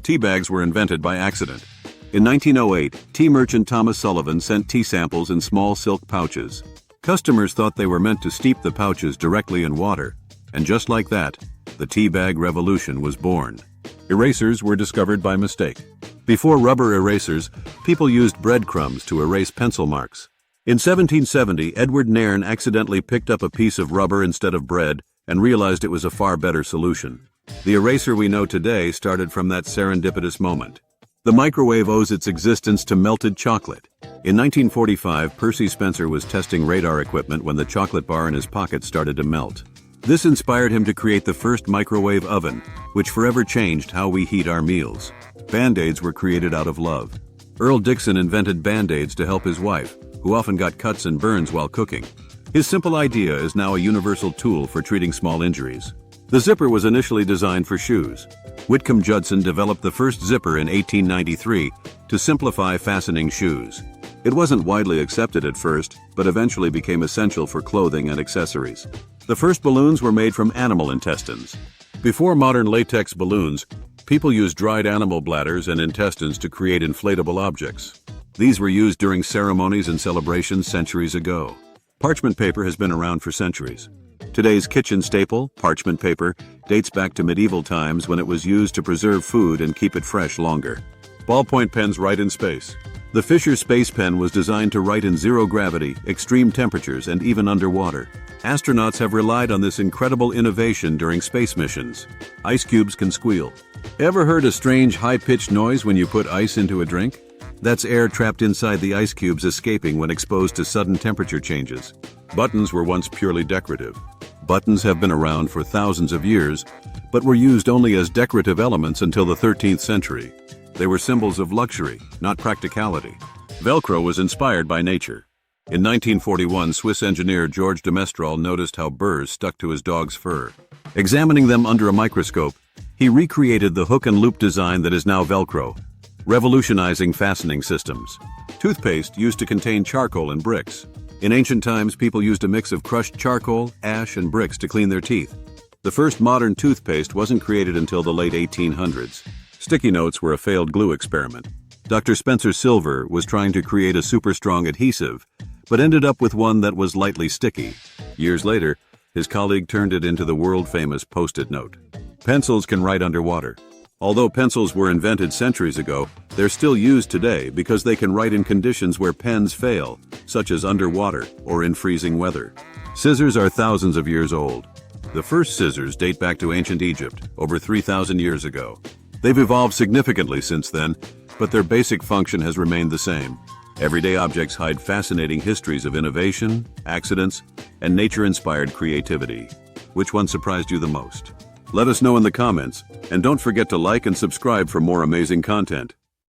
Tea bags were invented by accident. In 1908, tea merchant Thomas Sullivan sent tea samples in small silk pouches. Customers thought they were meant to steep the pouches directly in water, and just like that, the tea bag revolution was born. Erasers were discovered by mistake. Before rubber erasers, people used breadcrumbs to erase pencil marks. In 1770, Edward Nairn accidentally picked up a piece of rubber instead of bread and realized it was a far better solution. The eraser we know today started from that serendipitous moment. The microwave owes its existence to melted chocolate. In 1945, Percy Spencer was testing radar equipment when the chocolate bar in his pocket started to melt. This inspired him to create the first microwave oven, which forever changed how we heat our meals. Band-Aids were created out of love. Earl Dixon invented Band-Aids to help his wife, who often got cuts and burns while cooking. His simple idea is now a universal tool for treating small injuries. The zipper was initially designed for shoes. Whitcomb Judson developed the first zipper in 1893 to simplify fastening shoes. It wasn't widely accepted at first, but eventually became essential for clothing and accessories. The first balloons were made from animal intestines. Before modern latex balloons, people used dried animal bladders and intestines to create inflatable objects. These were used during ceremonies and celebrations centuries ago. Parchment paper has been around for centuries. Today's kitchen staple, parchment paper, dates back to medieval times when it was used to preserve food and keep it fresh longer. Ballpoint pens write in space. The Fisher Space Pen was designed to write in zero gravity, extreme temperatures, and even underwater. Astronauts have relied on this incredible innovation during space missions. Ice cubes can squeal. Ever heard a strange high-pitched noise when you put ice into a drink? That's air trapped inside the ice cubes escaping when exposed to sudden temperature changes. Buttons were once purely decorative. Buttons have been around for thousands of years, but were used only as decorative elements until the 13th century. They were symbols of luxury, not practicality. Velcro was inspired by nature. In 1941, Swiss engineer Georges de Mestral noticed how burrs stuck to his dog's fur. Examining them under a microscope, he recreated the hook and loop design that is now Velcro, revolutionizing fastening systems. Toothpaste used to contain charcoal and bricks. In ancient times, people used a mix of crushed charcoal, ash, and bricks to clean their teeth. The first modern toothpaste wasn't created until the late 1800s. Sticky notes were a failed glue experiment. Dr. Spencer Silver was trying to create a super strong adhesive, but ended up with one that was lightly sticky. Years later, his colleague turned it into the world-famous Post-it note. Pencils can write underwater. Although pencils were invented centuries ago, they're still used today because they can write in conditions where pens fail, such as underwater or in freezing weather. Scissors are thousands of years old. The first scissors date back to ancient Egypt, over 3,000 years ago. They've evolved significantly since then, but their basic function has remained the same. Everyday objects hide fascinating histories of innovation, accidents, and nature-inspired creativity. Which one surprised you the most? Let us know in the comments, and don't forget to like and subscribe for more amazing content.